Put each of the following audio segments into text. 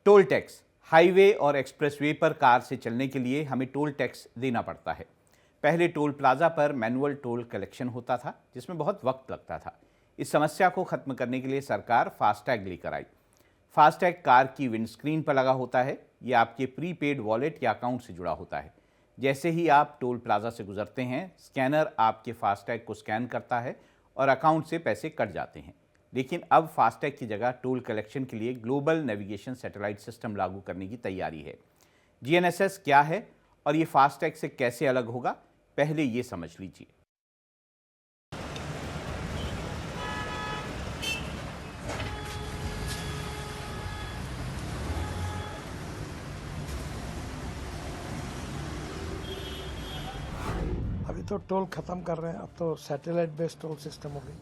Toll tax. Highway और expressway पर car से चलने के लिए हमें टोल टैक्स देना पड़ता है। पहले टोल प्लाजा पर मैनुअल टोल कलेक्शन होता था, जिसमें बहुत वक्त लगता था। इस समस्या को खत्म करने के लिए सरकार फास्टैग लेकर आई। फास्टैग कार की विंडस्क्रीन पर लगा होता है। ये आपके प्रीपेड वॉलेट या अकाउंट से जुड़ा होता है। जैसे ही आप टोल प्लाजा से गुजरते हैं, स्कैनर आपके फास्टैग को स्कैन करता है और अकाउंट से पैसे कट जाते हैं। लेकिन अब फास्टैग की जगह टोल कलेक्शन के लिए ग्लोबल नेविगेशन सैटेलाइट सिस्टम लागू करने की तैयारी है। GNSS क्या है और ये फास्टैग से कैसे अलग होगा, पहले ये समझ लीजिए। अभी तो टोल खत्म कर रहे हैं, अब तो सैटेलाइट बेस्ड टोल सिस्टम हो गई।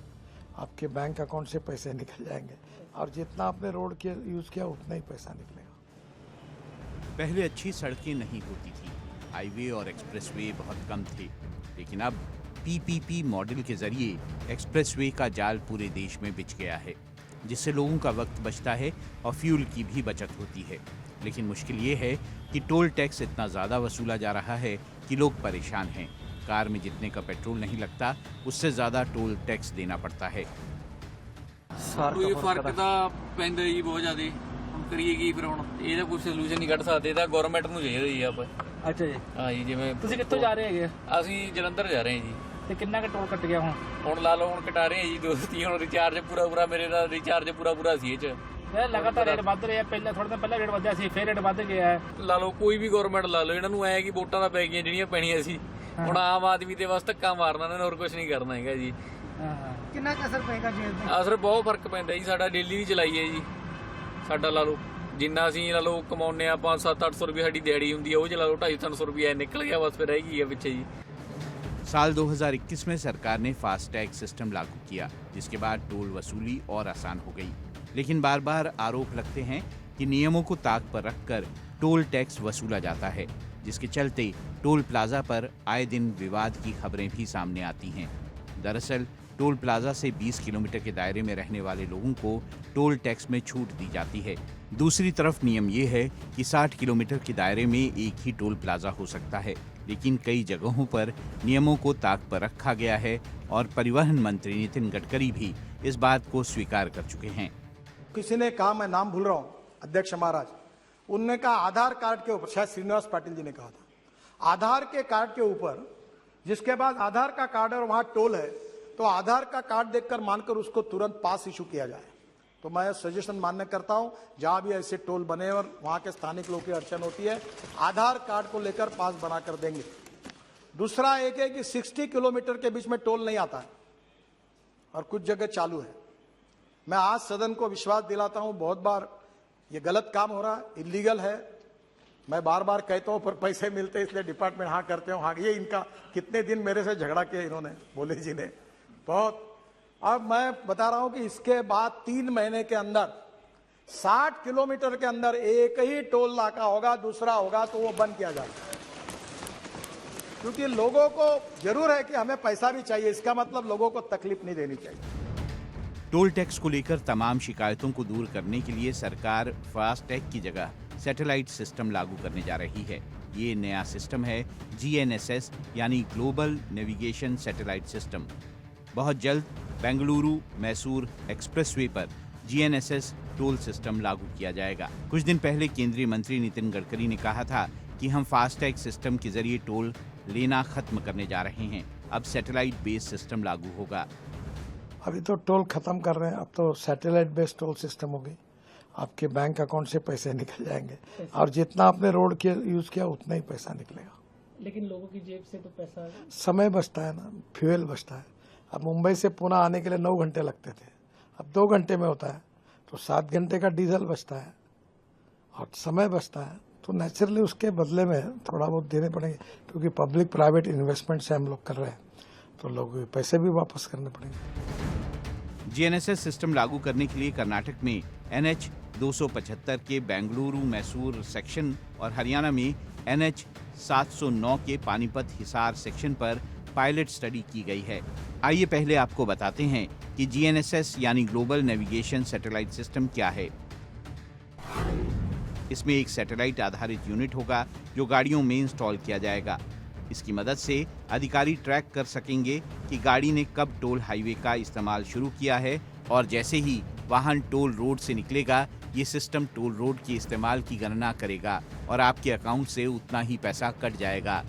आपके बैंक अकाउंट से पैसे निकल जाएंगे और जितना आपने रोड के यूज़ किया उतना ही पैसा निकलेगा। पहले अच्छी सड़कें नहीं होती थी, हाईवे और एक्सप्रेसवे बहुत कम थे। लेकिन अब PPP मॉडल के जरिए एक्सप्रेसवे का जाल पूरे देश में बिछ गया है, जिससे लोगों का वक्त बचता है और फ्यूल की भी बचत होती है। लेकिन मुश्किल ये है कि टोल टैक्स इतना ज़्यादा वसूला जा रहा है कि लोग परेशान हैं। कार में जितने का पेट्रोल नहीं लगता, उससे ज़्यादा टोल टैक्स देना पड़ता है। ਕੋਈ ਫਰਕ ਤਾਂ ਪੈਂਦਾ ਜੀ ਬਹੁਤ ਜ਼ਿਆਦਾ। ਹੁਣ ਕਰੀਏ ਕੀ ਫਿਰ? ਹੁਣ ਇਹਦਾ ਕੋਈ ਸੋਲੂਸ਼ਨ ਨਹੀਂ ਕੱਢ ਸਕਦੇ। ਇਹਦਾ ਗਵਰਨਮੈਂਟ ਨੂੰ ਚਾਹੀਦਾ ਜੀ ਆਪਾਂ। ਅੱਛਾ ਜੀ, ਹਾਂ ਜੀ। ਜਿਵੇਂ ਤੁਸੀਂ ਕਿੱਥੋਂ ਜਾ ਰਹੇ ਹੈਗੇ? ਅਸੀਂ ਜਲੰਧਰ ਜਾ ਰਹੇ ਹਾਂ ਜੀ। ਤੇ ਕਿੰਨਾ ਕੁ ਟੋਲ ਕੱਟ ਗਿਆ ਹੁਣ ਲਾ ਲਓ, ਹੁਣ ਕਟਾ ਰਹੇ ਹਾਂ ਜੀ ਦੋਸਤੀ। ਹੁਣ ਰਿਚਾਰਜ ਪੂਰਾ ਮੇਰੇ ਦਾ ਰਿਚਾਰਜ ਪੂਰਾ ਸੀ ਇਹ 'ਚ। ਇਹ ਲਗਾਤਾਰ ਰੇਟ ਵੱਧ ਰਿਹਾ। ਪਹਿਲਾਂ ਥੋੜੇ ਦਿਨ ਪਹਿਲਾਂ ਰੇਟ ਵਧਿਆ ਸੀ, ਫਿਰ ਰੇਟ ਵੱਧ ਗਿਆ ਹੈ। ਲਾ ਲਓ ਕੋਈ ਵੀ ਗਵਰਨਮੈਂਟ ਲਾ ਲਓ, ਇਹਨਾਂ ਨੂੰ ਐ ਕਿ ਵੋਟਾਂ ਤਾਂ ਪੈ ਗਈਆਂ ਜਿਹੜੀਆਂ ਪੈਣੀਆਂ ਸੀ। ਹੁਣ ਆਮ ਆਦਮੀ ਦੇ ਬਸ ਧੱਕਾ ਮਾਰਨਾ ਇਹਨਾਂ ਨੇ, ਹੋਰ ਕੁਝ ਨਹੀਂ ਕਰਨਾ ਹੈਗਾ ਜੀ। ਕਿੰਨਾ ਕੁ ਅਸਰ ਪਏਗਾ ਜੀ? ਅਸਰ ਬਹੁਤ ਫਰਕ ਪੈਂਦਾ ਜੀ। ਸਾਡਾ ਡੇਲੀ ਦੀ ਚਲਾਈ ਹੈ ਜੀ। ਸਾਡਾ ਲਾ ਲਓ ਜਿੰਨਾ ਅਸੀਂ ਲਾ ਲਓ ਕਮਾਉਂਦੇ ਆ 500-700 ਰੁਪਏ ਸਾਡੀ ਦਿਹਾੜੀ ਹੁੰਦੀ ਹੈ, ਉਹ 'ਚ ਲਾ ਲਓ 250-300 ਰੁਪਏ ਨਿਕਲ ਗਿਆ, बस फिर रह गई है पीछे जी। साल 2021 में सरकार ने फास्टैग सिस्टम लागू किया, जिसके बाद टोल वसूली और आसान हो गई। लेकिन बार बार आरोप लगते हैं कि नियमों को ताक पर रखकर टोल टैक्स वसूला जाता है, जिसके चलते टोल प्लाजा पर आए दिन विवाद की खबरें भी सामने आती हैं। दरअसल टोल प्लाजा से 20 किलोमीटर के दायरे में रहने वाले लोगों को टोल टैक्स में छूट दी जाती है। दूसरी तरफ नियम ये है कि 60 किलोमीटर के दायरे में एक ही टोल प्लाजा हो सकता है। लेकिन कई जगहों पर नियमों को ताक पर रखा गया है और परिवहन मंत्री नितिन गडकरी भी इस बात को स्वीकार कर चुके हैं। किसी ने कहा, मैं नाम भूल रहा हूँ, अध्यक्ष महाराज, उनने कहा आधार कार्ड के ऊपर, शायद श्रीनिवास पाटिल जी ने कहा था, आधार के कार्ड के ऊपर, जिसके बाद आधार का कार्ड और वहां टोल है, तो आधार का कार्ड देखकर मानकर उसको तुरंत पास इशू किया जाए। तो मैं सजेशन मान्य करता हूं, जहां भी ऐसे टोल बने और वहां के स्थानिक लोगों की अड़चन होती है, आधार कार्ड को लेकर पास बनाकर देंगे। दूसरा एक है कि 60 किलोमीटर के बीच में टोल नहीं आता है और कुछ जगह चालू है। मैं आज सदन को विश्वास दिलाता हूं, बहुत बार ये गलत काम हो रहा है, इलीगल है। मैं बार बार कहता हूं, पर पैसे मिलते इसलिए डिपार्टमेंट हाँ करते हो। हाँ, ये इनका कितने दिन मेरे से झगड़ा किया इन्होंने, बोले जी ने बहुत। अब मैं बता रहा हूं कि इसके बाद 3 महीने के अंदर 60 किलोमीटर के अंदर एक ही टोल नाका होगा, दूसरा होगा तो वो बंद किया जाएगा। क्योंकि लोगों को जरूर है कि हमें पैसा भी चाहिए, इसका मतलब लोगों को तकलीफ नहीं देनी चाहिए। टोल टैक्स को लेकर तमाम शिकायतों को दूर करने के लिए सरकार फास्टैग की जगह सैटेलाइट सिस्टम लागू करने जा रही है। ये नया सिस्टम है GNSS यानी ग्लोबल नेविगेशन सैटेलाइट सिस्टम। बहुत जल्द बेंगलुरु मैसूर एक्सप्रेसवे पर GNSS टोल सिस्टम लागू किया जाएगा। कुछ दिन पहले केंद्रीय मंत्री नितिन गडकरी ने कहा था कि हम फास्टैग सिस्टम के जरिए टोल लेना खत्म करने जा रहे हैं। अब सैटेलाइट बेस्ड सिस्टम लागू होगा। अभी तो टोल खत्म कर रहे हैं, अब तो सैटेलाइट बेस्ड टोल सिस्टम हो गई। आपके बैंक अकाउंट से पैसे निकल जाएंगे और जितना आपने रोड के यूज़ किया उतना ही पैसा निकलेगा। लेकिन लोगों की जेब से तो पैसा, समय बचता है ना, फ्यूल बचता है। अब मुंबई से पुणे आने के लिए 9 घंटे लगते थे, अब 2 घंटे में होता है, तो 7 घंटे का डीजल बचता है और समय बचता है। तो नेचुरली उसके बदले में थोड़ा बहुत देने पड़ेंगे, क्योंकि पब्लिक प्राइवेट इन्वेस्टमेंट से हम लोग कर रहे हैं, तो लोग पैसे भी वापस करने पड़ेंगे। GNSS सिस्टम लागू करने के लिए कर्नाटक में NH 275 के बेंगलुरु मैसूर सेक्शन और हरियाणा में NH 709 के पानीपत हिसार सेक्शन पर पायलट स्टडी की गई है। आइए पहले आपको बताते हैं कि GNSS यानी ग्लोबल नेविगेशन सैटेलाइट सिस्टम क्या है। इसमें एक सैटेलाइट आधारित यूनिट होगा जो गाड़ियों में इंस्टॉल किया जाएगा। इसकी मदद से अधिकारी ट्रैक कर सकेंगे कि गाड़ी ने कब टोल हाईवे का इस्तेमाल शुरू किया है और जैसे ही वाहन टोल रोड से निकलेगा, ये सिस्टम टोल रोड के इस्तेमाल की गणना करेगा और आपके अकाउंट से उतना ही पैसा कट जाएगा।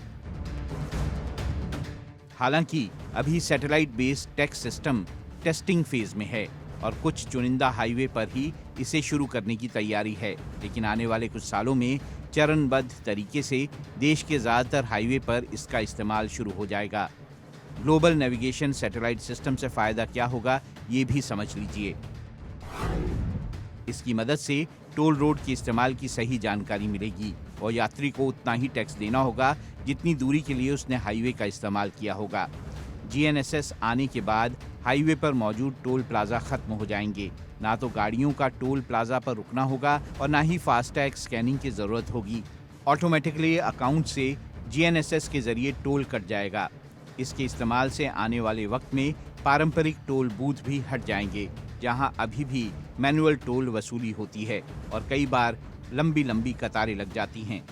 हालांकि अभी satellite based tax system testing phase में है और कुछ चुनिंदा हाईवे पर ही इसे शुरू करने की तैयारी है, लेकिन आने वाले कुछ सालों में चरणबद्ध तरीके से देश के ज़्यादातर हाईवे पर इसका इस्तेमाल शुरू हो जाएगा। ग्लोबल नेविगेशन सैटेलाइट सिस्टम से फ़ायदा क्या होगा, ये भी समझ लीजिए। इसकी मदद से टोल रोड के इस्तेमाल की सही जानकारी मिलेगी और यात्री को उतना ही टैक्स देना होगा जितनी दूरी के लिए उसने हाईवे का इस्तेमाल किया होगा। GNSS आने के बाद हाईवे पर मौजूद टोल प्लाजा खत्म हो जाएंगे। ना तो गाड़ियों का टोल प्लाजा पर रुकना होगा और ना ही फास्टैग स्कैनिंग की ज़रूरत होगी। ऑटोमेटिकली अकाउंट से GNSS के जरिए टोल कट जाएगा। इसके इस्तेमाल से आने वाले वक्त में पारंपरिक टोल बूथ भी हट जाएंगे, जहां अभी भी मैनुअल टोल वसूली होती है और कई बार लंबी लंबी कतारें लग जाती हैं।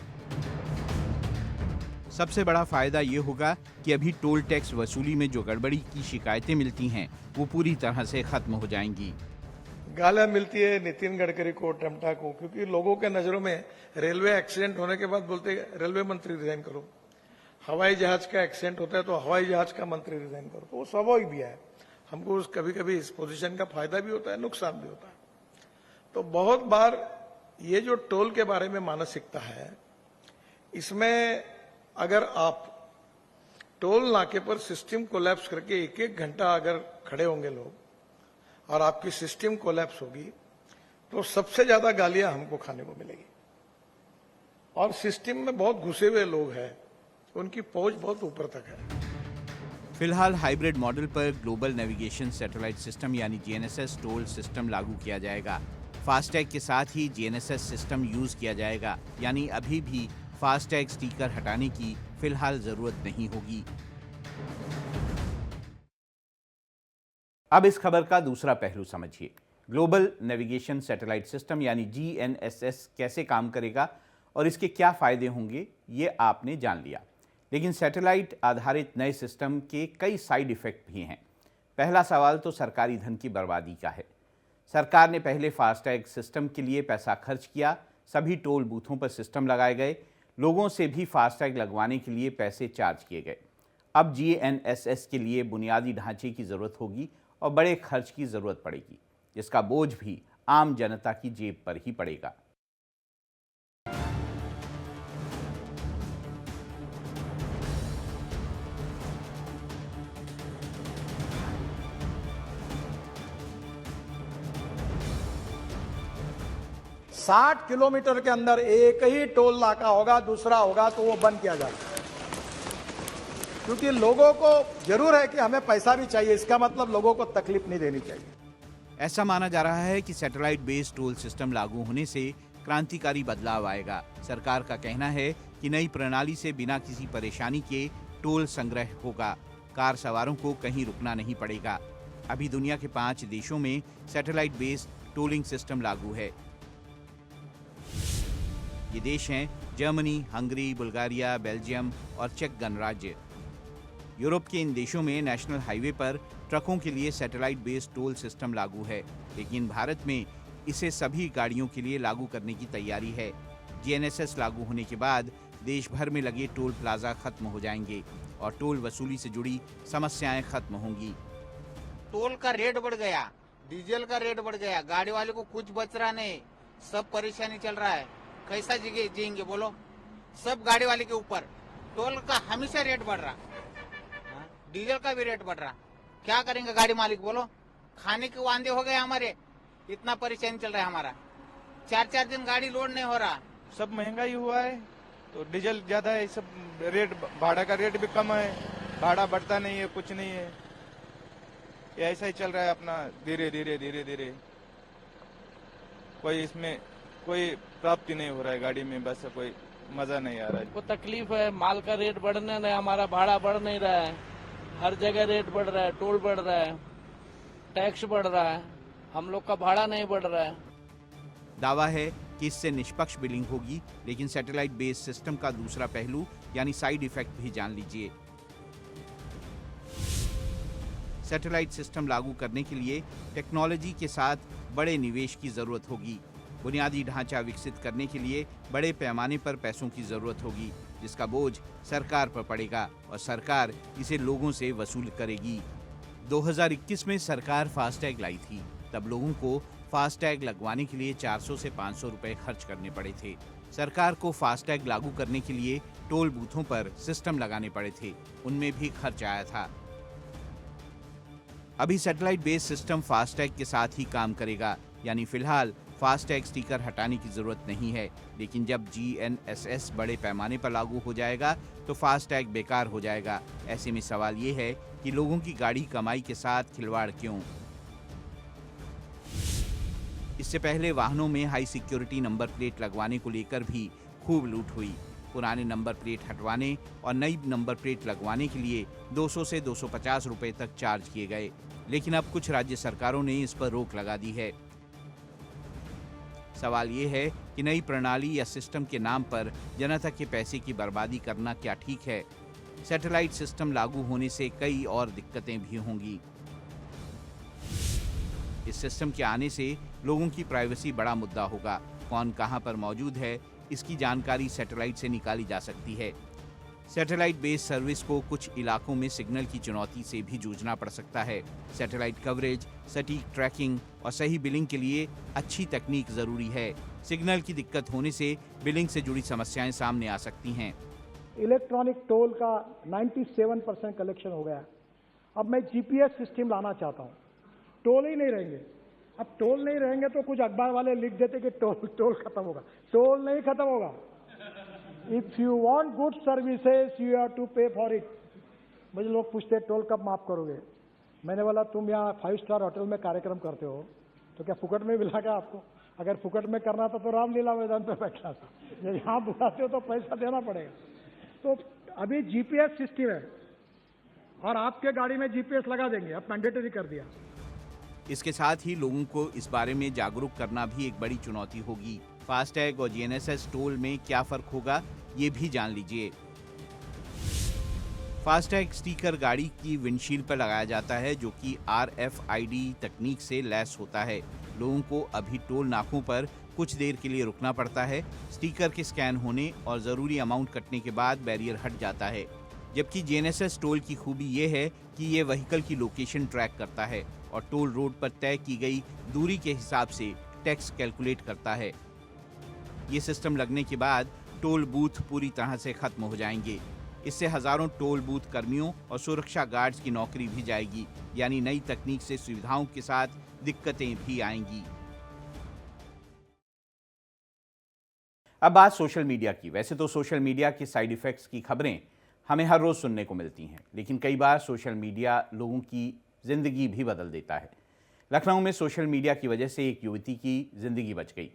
सबसे बड़ा फायदा ये होगा कि अभी टोल टैक्स वसूली में जो गड़बड़ी की शिकायतें मिलती हैं, वो पूरी तरह से खत्म हो जाएंगी। गालियां मिलती है नितिन गडकरी को, टमटा को, क्योंकि लोगों के नजरों में रेलवे एक्सीडेंट होने के बाद बोलते हैं रेलवे मंत्री रिजाइन करो, हवाई जहाज का एक्सीडेंट होता है तो हवाई जहाज का मंत्री रिजाइन करो। तो वो स्वाभाविक भी है, हमको कभी कभी इस पोजीशन का फायदा भी होता है, नुकसान भी होता है। तो बहुत बार ये जो टोल के बारे में मानसिकता है, इसमें अगर आप टोल नाके पर सिस्टम कोलैप्स करके एक एक घंटा अगर खड़े होंगे लोग और आपकी सिस्टम कोलैप्स होगी, तो सबसे ज्यादा गालियां हमको खाने को मिलेगी। और सिस्टम में बहुत घुसे हुए लोग हैं, उनकी पहुंच बहुत ऊपर तक है। फिलहाल हाइब्रिड मॉडल पर ग्लोबल नेविगेशन सैटेलाइट सिस्टम यानी GNSS टोल सिस्टम लागू किया जाएगा। फास्टैग के साथ ही GNSS सिस्टम यूज किया जाएगा, यानी अभी भी फास्टैग स्टिकर हटाने की फिलहाल जरूरत नहीं होगी। अब इस खबर का दूसरा पहलू समझिए। ग्लोबल नेविगेशन सैटेलाइट सिस्टम यानी GNSS कैसे काम करेगा और इसके क्या फायदे होंगे, ये आपने जान लिया। लेकिन सैटेलाइट आधारित नए सिस्टम के कई साइड इफेक्ट भी हैं। पहला सवाल तो सरकारी धन की बर्बादी का है। सरकार ने पहले फास्टैग सिस्टम के लिए पैसा खर्च किया, सभी टोल बूथों पर सिस्टम लगाए गए, लोगों से भी फास्टैग लगवाने के लिए पैसे चार्ज किए गए। अब GNSS के लिए बुनियादी ढांचे की ज़रूरत होगी और बड़े खर्च की ज़रूरत पड़ेगी, जिसका बोझ भी आम जनता की जेब पर ही पड़ेगा। साठ किलोमीटर के अंदर एक ही टोल नाका होगा, दूसरा होगा तो वो बंद किया जाएगा, क्योंकि लोगों को जरूर है कि हमें पैसा भी चाहिए, इसका मतलब लोगों को तकलीफ नहीं देनी चाहिए। ऐसा माना जा रहा है कि सैटेलाइट बेस्ड टोल सिस्टम लागू होने से क्रांतिकारी बदलाव आएगा। सरकार का कहना है कि नई प्रणाली से बिना किसी परेशानी के टोल संग्रह होगा, कार सवारों को कहीं रुकना नहीं पड़ेगा। अभी दुनिया के 5 देशों में सैटेलाइट बेस्ड टोलिंग सिस्टम लागू है। ये देश हैं जर्मनी, हंगरी, बुल्गारिया, बेल्जियम और चेक गणराज्य। यूरोप के इन देशों में नेशनल हाईवे पर ट्रकों के लिए सैटेलाइट बेस्ड टोल सिस्टम लागू है, लेकिन भारत में इसे सभी गाड़ियों के लिए लागू करने की तैयारी है। GNSS लागू होने के बाद देश भर में लगे टोल प्लाजा खत्म हो जाएंगे और टोल वसूली से जुड़ी समस्याएं खत्म होंगी। टोल का रेट बढ़ गया, डीजल का रेट बढ़ गया, गाड़ी वाले को कुछ बच रहा नहीं, सब परेशानी चल रहा है। कैसा जिएंगे बोलो? सब गाड़ी वाले के ऊपर। टोल का हमेशा रेट बढ़ रहा, डीजल का भी रेट बढ़ रहा। क्या करेंगे गाड़ी मालिक बोलो? खाने के वांदे हो गए हमारे, इतना परेशानी चल रहा है हमारा। 4-4 दिन गाड़ी लोड नहीं हो रहा। सब महंगाई हुआ है तो डीजल ज्यादा है, सब रेट, भाड़ा का रेट भी कम है, भाड़ा बढ़ता नहीं है, कुछ नहीं है। ये ऐसा ही चल रहा है अपना, धीरे धीरे कोई इसमें कोई प्राप्ति नहीं हो रहा है गाड़ी में, बस कोई मजा नहीं आ रहा है। को तकलीफ है, माल का रेट बढ़ने नहीं, हमारा भाड़ा बढ़ नहीं रहा है, हर जगह रेट बढ़ रहा है, टोल बढ़ रहा है, टैक्स बढ़ रहा है, हम लोग का भाड़ा नहीं बढ़ रहा है। दावा है कि इससे निष्पक्ष बिलिंग होगी, लेकिन सैटेलाइट बेस्ड सिस्टम का दूसरा पहलू यानी साइड इफेक्ट भी जान लीजिए। सैटेलाइट सिस्टम लागू करने के लिए टेक्नोलॉजी के साथ बड़े निवेश की जरूरत होगी। बुनियादी ढांचा विकसित करने के लिए बड़े पैमाने पर पैसों की जरूरत होगी, जिसका बोझ सरकार पर पड़ेगा और सरकार इसे लोगों से वसूल करेगी। 2021 में सरकार फास्टैग लाई थी। तब लोगों को फास्टैग लगवाने के लिए 400 से 500 रुपए खर्च करने पड़े थे। सरकार को फास्टैग लागू करने के लिए टोल बूथों पर सिस्टम लगाने पड़े थे, उनमें भी खर्च आया था। अभी सैटेलाइट बेस्ड सिस्टम फास्टैग के साथ ही काम करेगा, यानी फिलहाल फास्टैग स्टिकर हटाने की जरूरत नहीं है, लेकिन जब GNSS बड़े पैमाने पर लागू हो जाएगा तो फास्टैग बेकार हो जाएगा। ऐसे में सवाल ये है कि लोगों की गाड़ी कमाई के साथ खिलवाड़ क्यों? इससे पहले वाहनों में हाई सिक्योरिटी नंबर प्लेट लगवाने को लेकर भी खूब लूट हुई। पुराने नंबर प्लेट हटवाने और नई नंबर प्लेट लगवाने के लिए 200 से 250 रुपए तक चार्ज किए गए, लेकिन अब कुछ राज्य सरकारों ने इस पर रोक लगा दी है। सवाल ये है कि नई प्रणाली या सिस्टम के नाम पर जनता के पैसे की बर्बादी करना क्या ठीक है? सैटेलाइट सिस्टम लागू होने से कई और दिक्कतें भी होंगी। इस सिस्टम के आने से लोगों की प्राइवेसी बड़ा मुद्दा होगा। कौन कहां पर मौजूद है, इसकी जानकारी सैटेलाइट से निकाली जा सकती है। सैटेलाइट बेस्ड सर्विस को कुछ इलाकों में सिग्नल की चुनौती से भी जूझना पड़ सकता है। सैटेलाइट कवरेज, सटीक ट्रैकिंग और सही बिलिंग के लिए अच्छी तकनीक जरूरी है। सिग्नल की दिक्कत होने से बिलिंग से जुड़ी समस्याएं सामने आ सकती हैं। इलेक्ट्रॉनिक टोल का 97% कलेक्शन हो गया। अब मैं जीपीएस सिस्टम लाना चाहता हूँ। टोल ही नहीं रहेंगे। अब टोल नहीं रहेंगे तो कुछ अखबार वाले लिख देते कि टोल खत्म होगा। टोल नहीं खत्म होगा। If you want good services you have to pay for it. मुझे लोग पूछते टोल कब माफ करोगे? मैंने बोला तुम यहाँ 5 स्टार होटल में कार्यक्रम करते हो तो क्या फुकट में मिला क्या आपको? अगर फुकट में करना था तो रामलीला मैदान पे बैठना था। जब यहाँ बुलाते हो तो पैसा देना पड़ेगा। तो अभी जीपीएस सिस्टम है और आपके गाड़ी में जीपीएस लगा देंगे। अब मैंडेटरी कर दिया। इसके साथ ही लोगों को इस बारे में जागरूक करना भी एक बड़ी चुनौती होगी। फास्टैग और GNSS टोल में क्या फर्क होगा, ये भी जान लीजिए। फास्टैग स्टिकर गाड़ी की विंडशील्ड पर लगाया जाता है, जो कि RFID तकनीक से लैस होता है। लोगों को अभी टोल नाकों पर कुछ देर के लिए रुकना पड़ता है। स्टिकर के स्कैन होने और ज़रूरी अमाउंट कटने के बाद बैरियर हट जाता है। जबकि GNSS टोल की खूबी ये है कि ये व्हीकल की लोकेशन ट्रैक करता है और टोल रोड पर तय की गई दूरी के हिसाब से टैक्स कैलकुलेट करता है। ये सिस्टम लगने के बाद टोल बूथ पूरी तरह से खत्म हो जाएंगे। इससे हजारों टोल बूथ कर्मियों और सुरक्षा गार्ड्स की नौकरी भी जाएगी, यानी नई तकनीक से सुविधाओं के साथ दिक्कतें भी आएंगी। अब बात सोशल मीडिया की। वैसे तो सोशल मीडिया के साइड इफेक्ट्स की खबरें हमें हर रोज सुनने को मिलती हैं, लेकिन कई बार सोशल मीडिया लोगों की जिंदगी भी बदल देता है। लखनऊ में सोशल मीडिया की वजह से एक युवती की जिंदगी बच गई।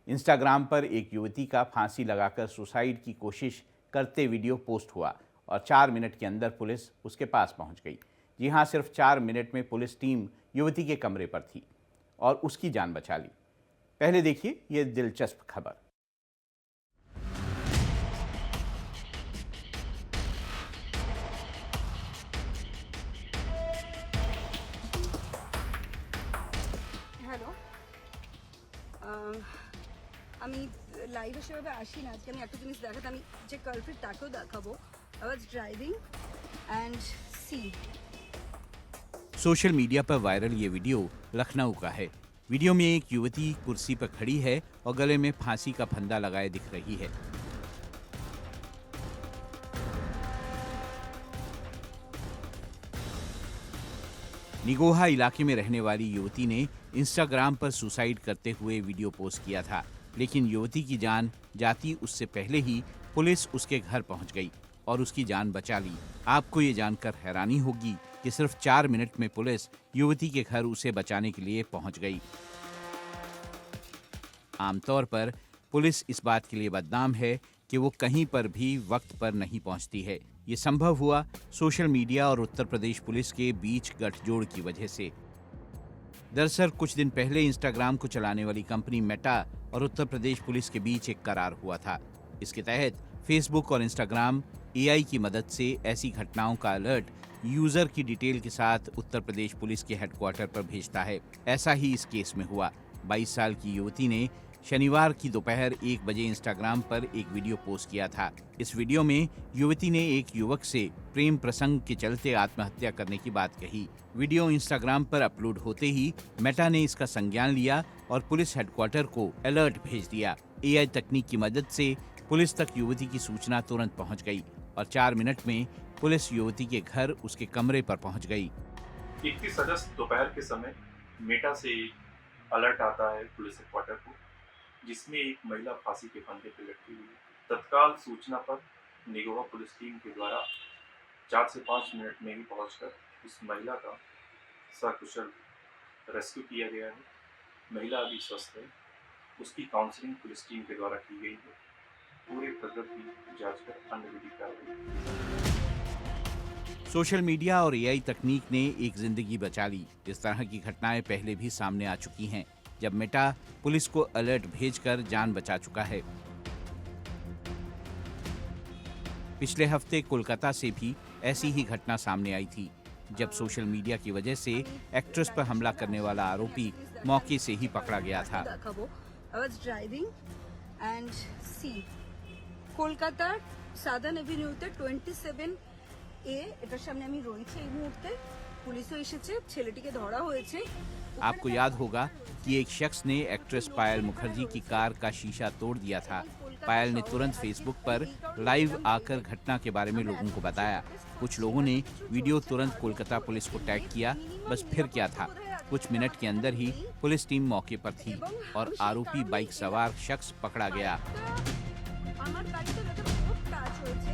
इंस्टाग्राम पर एक युवती का फांसी लगाकर सुसाइड की कोशिश करते वीडियो पोस्ट हुआ और 4 मिनट के अंदर पुलिस उसके पास पहुंच गई। जी हां, सिर्फ 4 मिनट में पुलिस टीम युवती के कमरे पर थी और उसकी जान बचा ली। पहले देखिए ये दिलचस्प खबर। আমি লাইভ হিসেবে আসি না, আজকে আমি একটা জিনিস দেখাতে, আমি যে কালপ্রিটটাকেও দেখাবো। I was driving and see. Social media पर वायरल ये वीडियो लखनऊ का है। वीडियो में एक युवती कुर्सी पर खड़ी है और गले में फांसी का फंदा लगाए दिख रही है। निगोहा इलाके में रहने वाली युवती ने इंस्टाग्राम पर सुसाइड करते हुए वीडियो पोस्ट किया था, लेकिन युवती की जान जाती उससे पहले ही पुलिस उसके घर पहुंच गई और उसकी जान बचा ली। आपको ये जानकर हैरानी होगी कि सिर्फ 4 मिनट में पुलिस युवती के घर उसे बचाने के लिए पहुंच गई। आमतौर पर पुलिस इस बात के लिए बदनाम है कि वो कहीं पर भी वक्त पर नहीं पहुंचती है। ये संभव हुआ सोशल मीडिया और उत्तर प्रदेश पुलिस के बीच गठजोड़ की वजह से। दरअसल कुछ दिन पहले इंस्टाग्राम को चलाने वाली कंपनी मेटा और उत्तर प्रदेश पुलिस के बीच एक करार हुआ था। इसके तहत फेसबुक और इंस्टाग्राम एआई की मदद से ऐसी घटनाओं का अलर्ट यूजर की डिटेल के साथ उत्तर प्रदेश पुलिस के हेडक्वार्टर पर भेजता है। ऐसा ही इस केस में हुआ। 22 साल की युवती ने शनिवार की दोपहर 1 बजे इंस्टाग्राम पर एक वीडियो पोस्ट किया था। इस वीडियो में युवती ने एक युवक से प्रेम प्रसंग के चलते आत्महत्या करने की बात कही। वीडियो इंस्टाग्राम पर अपलोड होते ही मेटा ने इसका संज्ञान लिया और पुलिस हेडक्वार्टर को अलर्ट भेज दिया। एआई तकनीक की मदद से पुलिस तक युवती की सूचना तुरंत पहुंच गई और 4 मिनट में पुलिस युवती के घर उसके कमरे पर पहुंच गई। 31 अगस्त दोपहर के समय मेटा से अलर्ट आता है पुलिस हेडक्वार्टर को, जिसमें एक महिला फांसी के फंदे पर लटकी हुई है। तत्काल सूचना पर निगोवा पुलिस टीम के द्वारा 4 से 5 मिनट में ही पहुंचकर उस महिला का सकुशल रेस्क्यू किया गया है। महिला अभी स्वस्थ है। उसकी काउंसलिंग पुलिस टीम के द्वारा की गई है। पूरे प्रकरण की जांच कर अन्य विधि कार्रवाई। सोशल मीडिया और एआई तकनीक ने एक जिंदगी बचा ली। इस तरह की घटनाएं पहले भी सामने आ चुकी हैं, जब मेटा पुलिस को अलर्ट भेजकर जान बचा चुका है। पिछले हफ्ते कोलकाता से भी ऐसी ही घटना सामने आई थी, जब सोशल मीडिया की वजह से एक्ट्रेस पर हमला करने वाला आरोपी मौके से ही पकड़ा गया था। কলকাতার সাদার্ন এভিনিউতে 27A এটার সামনে আমি রয়েছি এই মুহূর্তে। পুলিশও এসেছে, ছেলেটিকে ধরা হয়েছে। आपको याद होगा कि एक शख्स ने एक्ट्रेस पायल मुखर्जी की कार का शीशा तोड़ दिया था। पायल ने तुरंत फेसबुक पर लाइव आकर घटना के बारे में लोगों को बताया। कुछ लोगों ने वीडियो तुरंत कोलकाता पुलिस को टैग किया। बस फिर क्या था, कुछ मिनट के अंदर ही पुलिस टीम मौके पर थी और आरोपी बाइक सवार शख्स पकड़ा गया। আমার গাড়িতে একটা বহুত কাজ হয়েছে।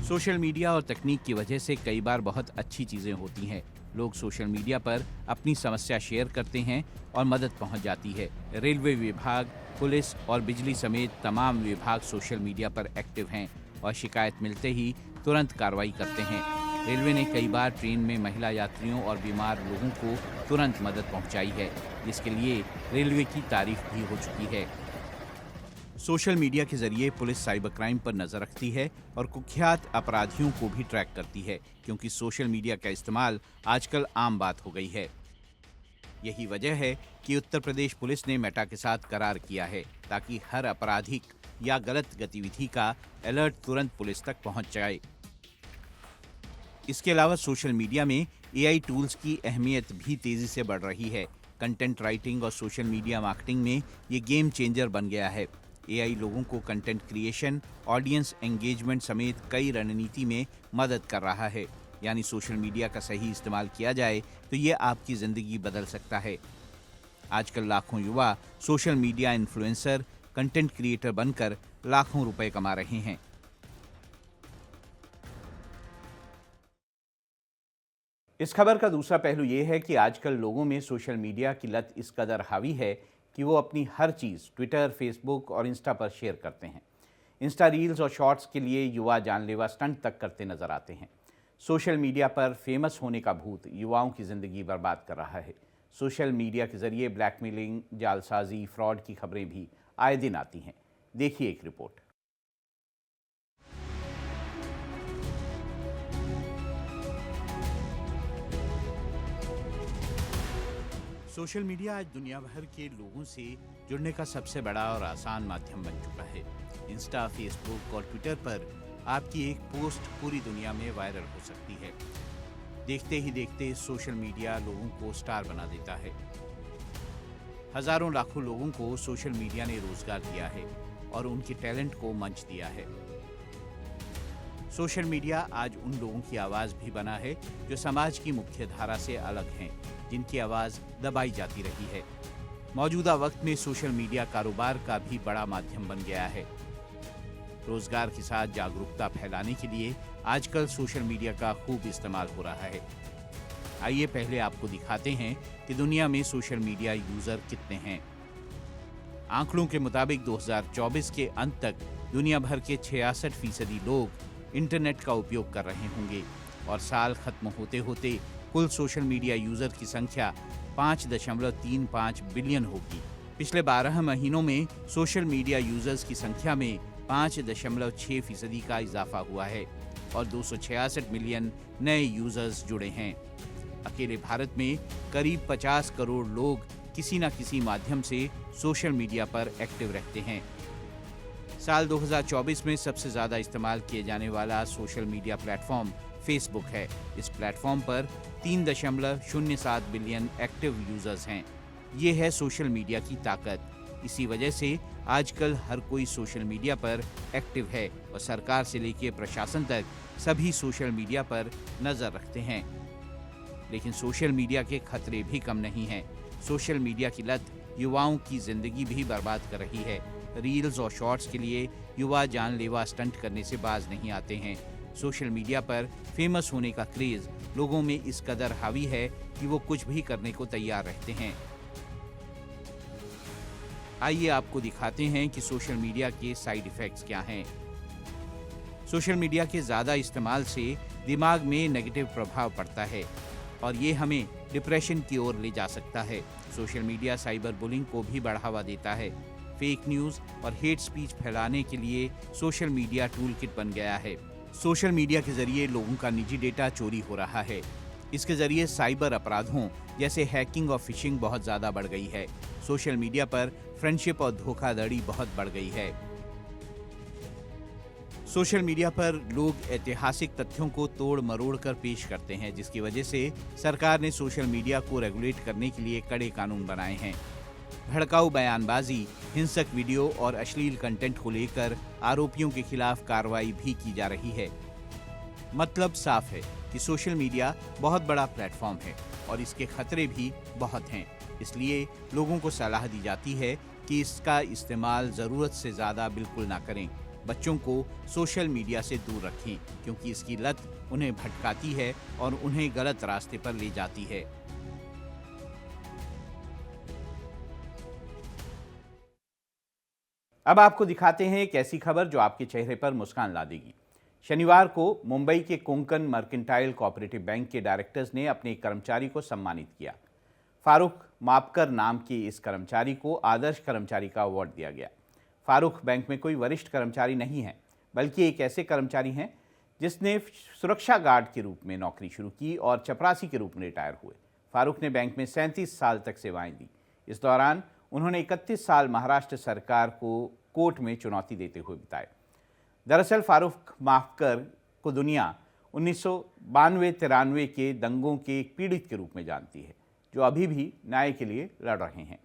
सोशल मीडिया और तकनीक की वजह से कई बार बहुत अच्छी चीज़ें होती हैं। लोग सोशल मीडिया पर अपनी समस्या शेयर करते हैं और मदद पहुंच जाती है। रेलवे विभाग, पुलिस और बिजली समेत तमाम विभाग सोशल मीडिया पर एक्टिव हैं और शिकायत मिलते ही तुरंत कार्रवाई करते हैं। रेलवे ने कई बार ट्रेन में महिला यात्रियों और बीमार लोगों को तुरंत मदद पहुंचाई है, जिसके लिए रेलवे की तारीफ भी हो चुकी है। सोशल मीडिया के जरिए पुलिस साइबर क्राइम पर नजर रखती है और कुख्यात अपराधियों को भी ट्रैक करती है, क्योंकि सोशल मीडिया का इस्तेमाल आजकल आम बात हो गई है। यही वजह है कि उत्तर प्रदेश पुलिस ने मेटा के साथ करार किया है, ताकि हर आपराधिक या गलत गतिविधि का अलर्ट तुरंत पुलिस तक पहुंच जाए। इसके अलावा सोशल मीडिया में एआई टूल्स की अहमियत भी तेजी से बढ़ रही है। कंटेंट राइटिंग और सोशल मीडिया मार्केटिंग में ये गेम चेंजर बन गया है। एआई लोगों को कंटेंट क्रिएशन, ऑडियंस एंगेजमेंट समेत कई रणनीति में मदद कर रहा है। यानी सोशल मीडिया का सही इस्तेमाल किया जाए तो ये आपकी ज़िंदगी बदल सकता है। आजकल लाखों युवा social media influencer, content creator बनकर लाखों रुपए कमा रहे हैं। इस खबर का दूसरा पहलू ये है कि आजकल लोगों में सोशल मीडिया की लत इस कदर हावी है कि वो अपनी हर चीज़ ट्विटर, फेसबुक और इंस्टा पर शेयर करते हैं। इंस्टा रील्स और शॉर्ट्स के लिए युवा जानलेवा स्टंट तक करते नजर आते हैं। सोशल मीडिया पर फेमस होने का भूत युवाओं की ज़िंदगी बर्बाद कर रहा है। सोशल मीडिया के ज़रिए ब्लैकमेलिंग, जालसाजी, फ्रॉड की खबरें भी आए दिन आती हैं। देखिए एक रिपोर्ट। सोशल मीडिया आज दुनिया भर के लोगों से जुड़ने का सबसे बड़ा और आसान माध्यम बन चुका है। इंस्टा, फेसबुक और ट्विटर पर आपकी एक पोस्ट पूरी दुनिया में वायरल हो सकती है। देखते ही देखते सोशल मीडिया लोगों को स्टार बना देता है। हजारों लाखों लोगों को सोशल मीडिया ने रोजगार दिया है और उनके टैलेंट को मंच दिया है। सोशल मीडिया आज उन लोगों की आवाज़ भी बना है जो समाज की मुख्य धारा से अलग हैं, जिनकी आवाज़ दबाई जाती रही है। मौजूदा वक्त में सोशल मीडिया कारोबार का भी बड़ा माध्यम बन गया है। रोजगार के साथ जागरूकता फैलाने के लिए आजकल सोशल मीडिया का खूब इस्तेमाल हो रहा है। आइए पहले आपको दिखाते हैं कि दुनिया में सोशल मीडिया यूजर कितने हैं। आंकड़ों के मुताबिक 2024 के अंत तक दुनिया भर के 66% लोग इंटरनेट का उपयोग कर रहे होंगे और साल खत्म होते होते कुल सोशल मीडिया यूजर की संख्या 5.35 बिलियन होगी। पिछले 12 महीनों में सोशल मीडिया यूजर्स की संख्या में 5.6% का इजाफा हुआ है और 266 मिलियन नए यूजर्स जुड़े हैं। अकेले भारत में करीब 50 करोड़ लोग किसी न किसी माध्यम से सोशल मीडिया पर एक्टिव रहते हैं। साल 2024 में सबसे ज़्यादा इस्तेमाल किए जाने वाला सोशल मीडिया प्लेटफॉर्म फेसबुक है। इस प्लेटफॉर्म पर 3.07 बिलियन एक्टिव यूजर्स हैं। ये है सोशल मीडिया की ताकत। इसी वजह से आजकल हर कोई सोशल मीडिया पर एक्टिव है और सरकार से लेकर प्रशासन तक सभी सोशल मीडिया पर नज़र रखते हैं। लेकिन सोशल मीडिया के खतरे भी कम नहीं हैं। सोशल मीडिया की लत युवाओं की ज़िंदगी भी बर्बाद कर रही है। रील्स और शॉर्ट्स के लिए युवा जानलेवा स्टंट करने से बाज नहीं आते हैं। सोशल मीडिया पर फेमस होने का क्रेज़ लोगों में इस कदर हावी है कि वो कुछ भी करने को तैयार रहते हैं। आइए आपको दिखाते हैं कि सोशल मीडिया के साइड इफ़ेक्ट्स क्या हैं। सोशल मीडिया के ज़्यादा इस्तेमाल से दिमाग में नेगेटिव प्रभाव पड़ता है और ये हमें डिप्रेशन की ओर ले जा सकता है। सोशल मीडिया साइबर बुलिंग को भी बढ़ावा देता है। फेक न्यूज़ और हेट स्पीच फैलाने के लिए सोशल मीडिया टूल किट बन गया है। सोशल मीडिया के जरिए लोगों का निजी डेटा चोरी हो रहा है। इसके जरिए साइबर अपराधों जैसे हैकिंग और फिशिंग बहुत ज़्यादा बढ़ गई है। सोशल मीडिया पर फ्रेंडशिप और धोखाधड़ी बहुत बढ़ गई है। सोशल मीडिया पर लोग ऐतिहासिक तथ्यों को तोड़ मरोड़ कर पेश करते हैं, जिसकी वजह से सरकार ने सोशल मीडिया को रेगुलेट करने के लिए कड़े कानून बनाए हैं। भड़काऊ बयानबाजी, हिंसक वीडियो और अश्लील कंटेंट को लेकर आरोपियों के खिलाफ कार्रवाई भी की जा रही है। मतलब साफ है कि सोशल मीडिया बहुत बड़ा प्लेटफॉर्म है और इसके खतरे भी बहुत हैं। इसलिए लोगों को सलाह दी जाती है कि इसका इस्तेमाल ज़रूरत से ज़्यादा बिल्कुल ना करें। बच्चों को सोशल मीडिया से दूर रखें क्योंकि इसकी लत उन्हें भटकाती है और उन्हें गलत रास्ते पर ले जाती है। अब आपको दिखाते हैं एक ऐसी खबर जो आपके चेहरे पर मुस्कान ला देगी। शनिवार को मुंबई के कोंकण मर्केंटाइल कोऑपरेटिव बैंक के डायरेक्टर्स ने अपने एक कर्मचारी को सम्मानित किया। फारूक मापकर नाम के इस कर्मचारी को आदर्श कर्मचारी का अवार्ड दिया गया। फारूक बैंक में कोई वरिष्ठ कर्मचारी नहीं है, बल्कि एक ऐसे कर्मचारी हैं जिसने सुरक्षा गार्ड के रूप में नौकरी शुरू की और चपरासी के रूप में रिटायर हुए। फारूक ने बैंक में 37 साल तक सेवाएं दी। इस दौरान उन्होंने 31 साल महाराष्ट्र सरकार को कोर्ट में चुनौती देते हुए बिताए। दरअसल फारूक मापकर को दुनिया 1992-93 के दंगों के एक पीड़ित के रूप में जानती है, जो अभी भी न्याय के लिए लड़ रहे हैं।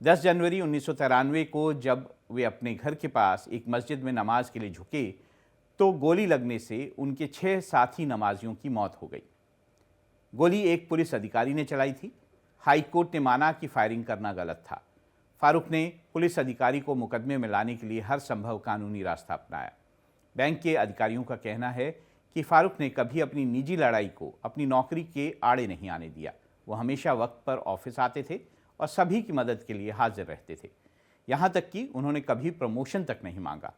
10 जनवरी 1993 को जब वे अपने घर के पास एक मस्जिद में नमाज के लिए झुके तो गोली लगने से उनके 6 साथी नमाजियों की मौत हो गई। गोली एक पुलिस अधिकारी ने चलाई थी। हाई कोर्ट ने माना कि फायरिंग करना गलत था। फारूक ने पुलिस अधिकारी को मुकदमे में लाने के लिए हर संभव कानूनी रास्ता अपनाया। बैंक के अधिकारियों का कहना है कि फारूक ने कभी अपनी निजी लड़ाई को अपनी नौकरी के आड़े नहीं आने दिया। वो हमेशा वक्त पर ऑफिस आते थे और सभी की मदद के लिए हाजिर रहते थे। यहाँ तक कि उन्होंने कभी प्रमोशन तक नहीं मांगा।